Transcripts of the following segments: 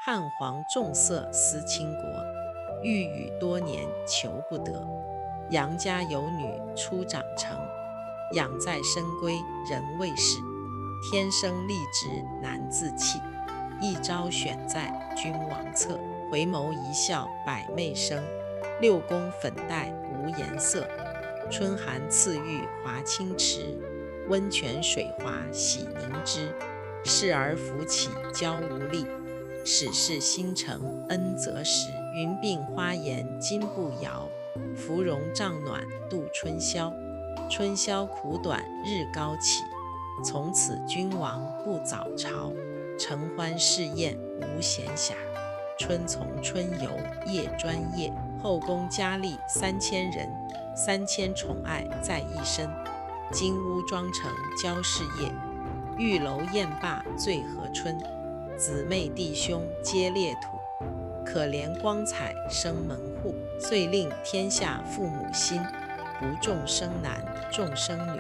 汉皇重色思倾国，欲与多年求不得。杨家有女初长成，养在深闺人未识。天生丽质难自弃，一朝选在君王侧。回眸一笑百媚生，六宫粉黛无颜色。春寒赐浴华清池，温泉水滑洗凝脂。侍儿扶起娇无力，始是新承恩泽时。云鬓花颜金步摇，芙蓉帐暖度春宵。春宵苦短日高起，从此君王不早朝。承欢侍宴无闲暇，春从春游夜专夜。后宫佳丽3000人，3000宠爱在一身。金屋妆成娇侍夜，玉楼宴罢醉和春。姊妹弟兄皆列土，可怜光彩生门户。遂令天下父母心，不重生男重生女。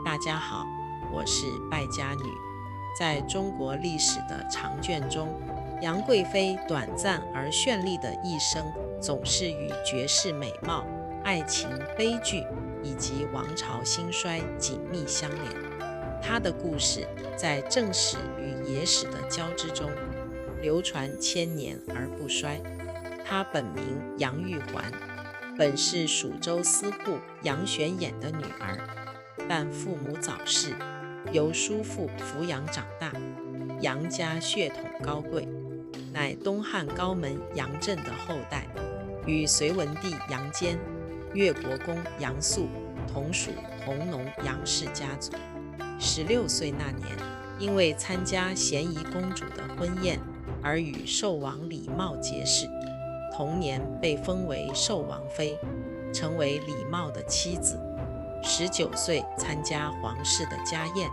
大家好，我是败家女。在中国历史的长卷中，杨贵妃短暂而绚丽的一生总是与绝世美貌、爱情悲剧以及王朝兴衰紧密相连。她的故事在正史与野史的交织中流传千年而不衰。她本名杨玉环，本是蜀州司户杨玄琰的女儿，但父母早逝，由叔父抚养长大。杨家血统高贵，乃东汉高门杨震的后代，与隋文帝杨坚、越国公杨素同属弘农杨氏家族。16岁那年，因为参加咸宜公主的婚宴而与寿王李瑁结识，同年被封为寿王妃，成为李瑁的妻子。19岁参加皇室的家宴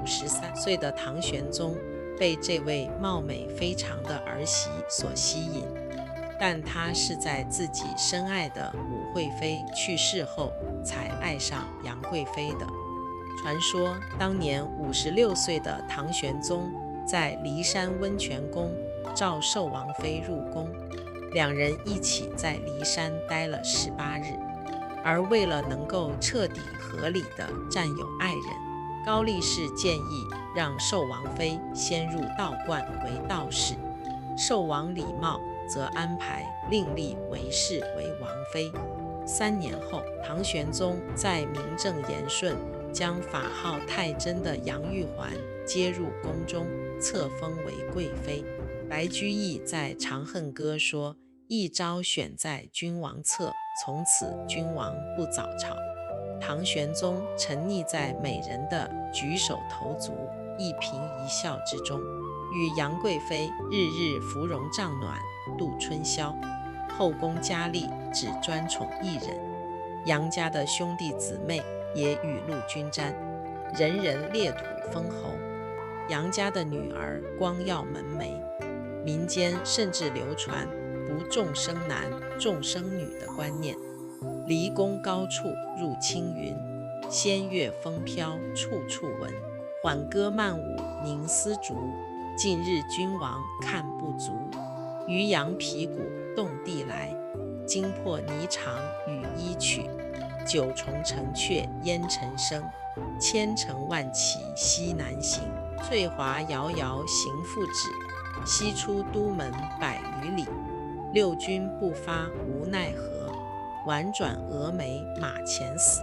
，53岁的唐玄宗被这位貌美非常的儿媳所吸引，但他是在自己深爱的武惠妃去世后才爱上杨贵妃的。传说当年56岁的唐玄宗在骊山温泉宫召寿王妃入宫，两人一起在骊山待了18日。而为了能够彻底合理地占有爱人，高力士建议让寿王妃先入道观为道士，寿王李瑁则安排另立韦氏为王妃。3年后，唐玄宗在名正言顺将法号太真的杨玉环接入宫中，册封为贵妃。白居易在《长恨歌》说：一朝选在君王侧，从此君王不早朝。唐玄宗沉溺在美人的举手投足、一颦一笑之中，与杨贵妃日日芙蓉帐暖度春宵。后宫佳丽只专宠一人，杨家的兄弟姊妹也雨露均沾，人人列土封侯。杨家的女儿光耀门楣，民间甚至流传不重生男重生女的观念。离宫高处入青云，仙乐风飘处处闻。缓歌慢舞凝丝竹，近日君王看不足。渔阳鼙鼓动地来，惊破霓裳羽衣曲。九重城阙烟尘生，千城万骑西南行。翠华遥遥行复止，西出都门百余里。六军不发无奈何，宛转蛾眉马前死。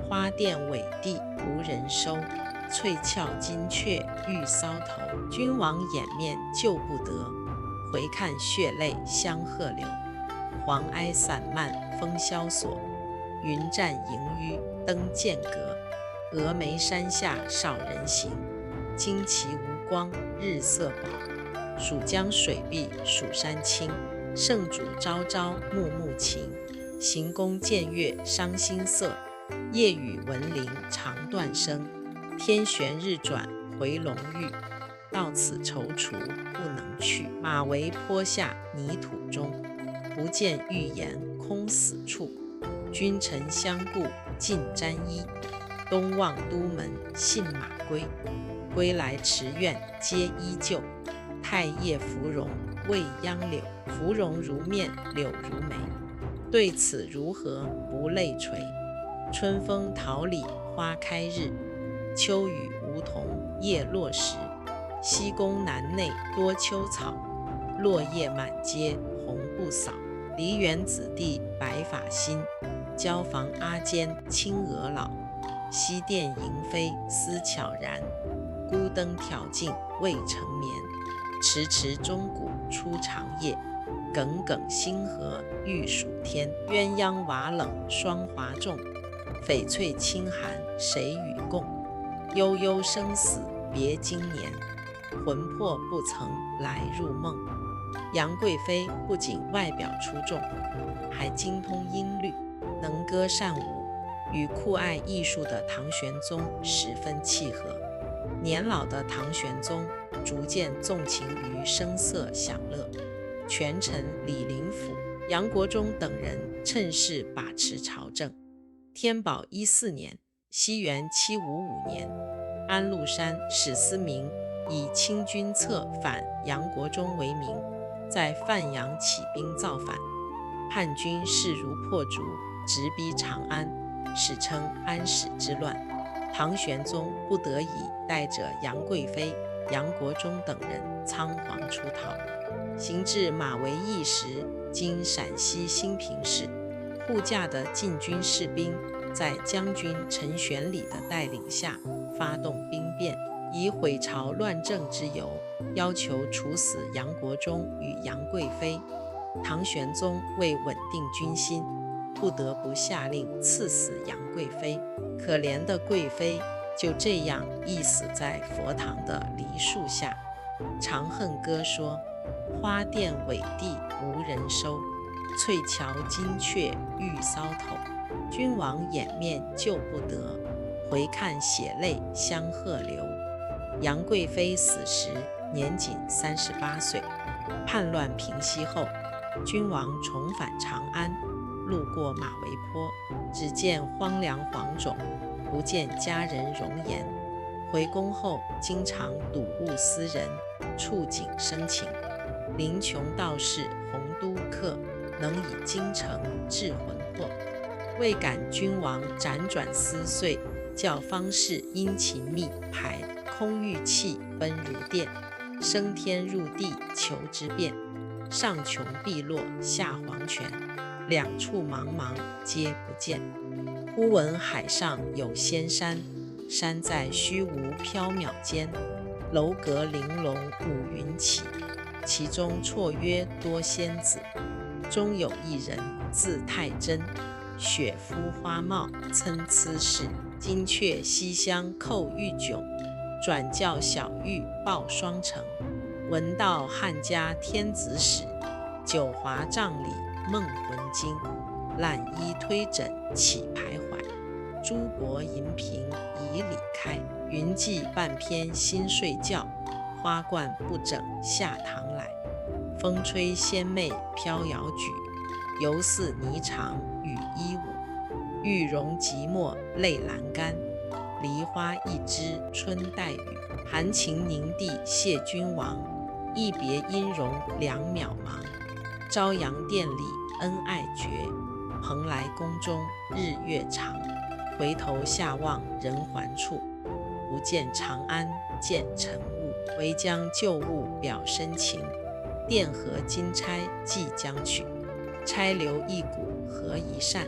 花钿委地无人收，翠翘金雀玉搔头。君王掩面救不得，回看血泪香鹤流。黄埃散漫风萧索，云栈萦纡登剑阁。峨眉山下少人行，旌旗无光日色饱。蜀江水碧蜀山青，圣主朝朝暮暮情。行宫见月伤心色，夜雨闻铃肠断声。天悬日转回龙驭，到此踌躇不能去。马嵬坡下泥土中，不见玉颜空死处。君臣相顾尽沾衣，东望都门信马归。归来池苑皆依旧，太液芙蓉，未央柳。芙蓉如面，柳如眉。对此如何不泪垂？春风桃李花开日，秋雨梧桐叶落时。西宫南内多秋草，落叶满阶红不扫。梨园子弟白发新，椒房阿监青娥老。西殿萤飞思悄然，孤灯挑尽未成眠。迟迟钟鼓初长夜，耿耿星河欲曙天。鸳鸯瓦冷霜华重，翡翠清寒谁与共？悠悠生死别经年，魂魄不曾来入梦。杨贵妃不仅外表出众，还精通音律，能歌善舞，与酷爱艺术的唐玄宗十分契合。年老的唐玄宗逐渐纵情于声色享乐，权臣李林甫、杨国忠等人趁势把持朝政。天宝14年，西元755年，安禄山、史思明以清君侧反杨国忠为名，在范阳起兵造反，叛军势如破竹，直逼长安，史称安史之乱。唐玄宗不得已带着杨贵妃、杨国忠等人仓皇出逃。行至马嵬驿时，经陕西兴平市，护驾的禁军士兵在将军陈玄礼的带领下发动兵变，以毁朝乱政之由，要求处死杨国忠与杨贵妃。唐玄宗为稳定军心，不得不下令赐死杨贵妃。可怜的贵妃就这样缢死在佛堂的梨树下。《长恨歌》说：花钿委地无人收，翠桥金阙玉搔头。君王掩面救不得，回看血泪相和流。杨贵妃死时年仅38岁。叛乱平息后，君王重返长安，路过马嵬坡，只见荒凉黄冢，不见佳人容颜。回宫后经常睹物思人，触景生情。灵穷道士洪都客能以精诚治魂魄，未感君王辗转思绪，教方士殷勤密排，空欲气奔如电，升天入地求之变。上穷碧落下黄泉，两处茫茫皆不见。忽闻海上有仙山，山在虚无缥缈间。楼阁玲珑五云起，其中绰约多仙子。中有一人字太真，雪肤花貌参差是。金阙西厢扣玉迥，转教小玉报双成。闻道汉家天子使，九华帐里梦魂惊。懒衣推枕起徘徊，珠箔银屏迤逦开。云髻半偏新睡觉，花冠不整下堂来。风吹仙袂飘摇举，犹似霓裳羽衣舞。玉容寂寞泪阑干，梨花一枝春带雨。含情凝地谢君王，一别音容两渺茫。朝阳殿里恩爱绝，蓬莱宫中日月长。回头下望人寰处，不见长安见尘雾。唯将旧物表深情，钿合金钗即将取。钗留一股合一扇，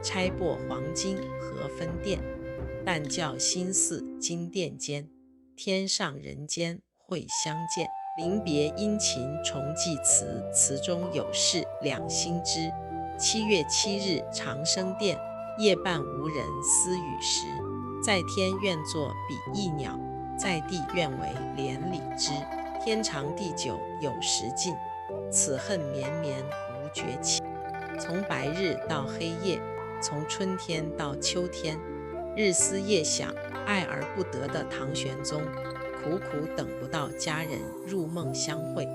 钗擘黄金何分店。但教心似金殿间，天上人间会相见。临别殷勤重寄词，词中有事两心知。7月7日长生殿，夜半无人私语时。在天愿作比翼鸟，在地愿为连理枝。天长地久有时尽，此恨绵绵无绝期。从白日到黑夜，从春天到秋天，日思夜想，爱而不得的唐玄宗，苦苦等不到家人入梦相会，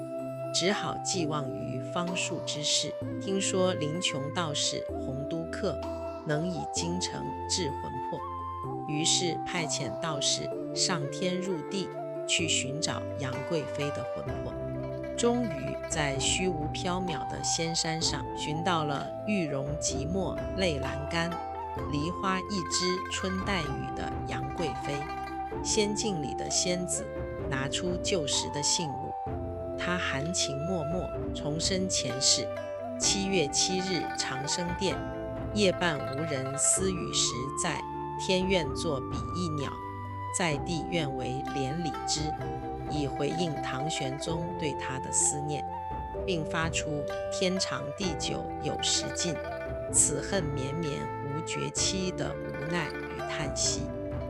只好寄望于方术之士。听说灵穷道士洪都客能以精诚治魂魄，于是派遣道士上天入地去寻找杨贵妃的魂魄。终于在虚无缥缈的仙山上寻到了玉容即墨泪阑干，梨花一枝春带雨的杨贵妃。仙境里的仙子拿出旧时的信物，她含情脉脉重申前世。7月7日长生殿，夜半无人私语时在，天愿作比翼鸟，在地愿为连理枝，以回应唐玄宗对他的思念，并发出天长地久有时尽，此恨绵绵无绝期的无奈与叹息。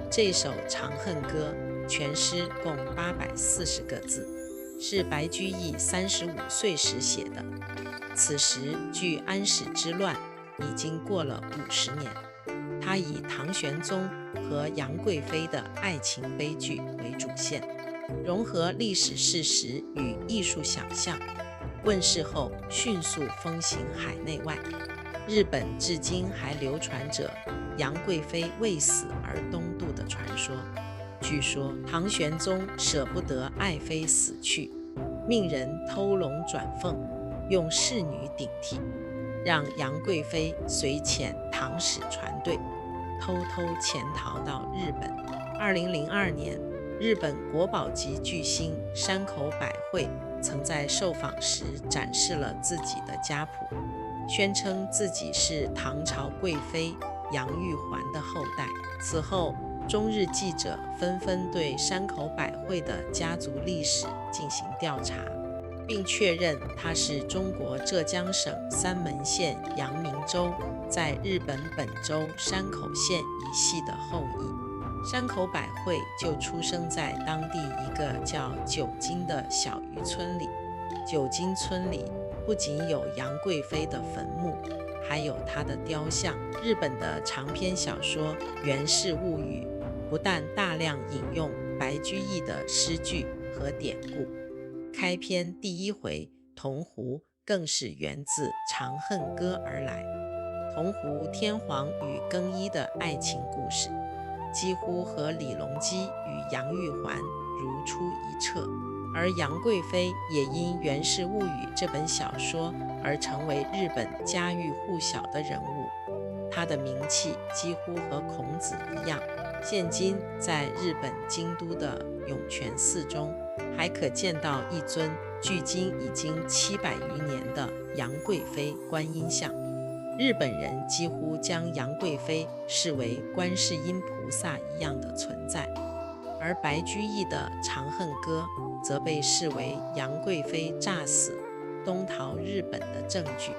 这首《长恨歌》全诗共840个字，是白居易35岁时写的。此时距安史之乱已经过了50年，他以唐玄宗和杨贵妃的爱情悲剧为主线，融合历史事实与艺术想象。问世后迅速风行海内外，日本至今还流传着杨贵妃为死而东渡的传说。据说唐玄宗舍不得爱妃死去，命人偷龙转凤，用侍女顶替，让杨贵妃随遣唐使船队偷偷潜逃到日本。2002年，日本国宝级巨星山口百惠曾在受访时展示了自己的家谱，宣称自己是唐朝贵妃杨玉环的后代。此后，中日记者纷纷对山口百惠的家族历史进行调查，并确认他是中国浙江省三门县阳明州在日本本州山口县一系的后裔。山口百惠就出生在当地一个叫九金的小渔村里。九金村里不仅有杨贵妃的坟墓，还有她的雕像。日本的长篇小说《源氏物语》不但大量引用白居易的诗句和典故，开篇第一回铜壶更是源自《长恨歌》而来。铜壶天皇与更衣的爱情故事，几乎和李隆基与杨玉环如出一辙，而杨贵妃也因《源氏物语》这本小说而成为日本家喻户晓的人物。她的名气几乎和孔子一样，现今在日本京都的涌泉寺中还可见到一尊距今已经700余年的杨贵妃观音像。日本人几乎将杨贵妃视为观世音菩萨一样的存在，而白居易的《长恨歌》则被视为杨贵妃诈死东逃日本的证据。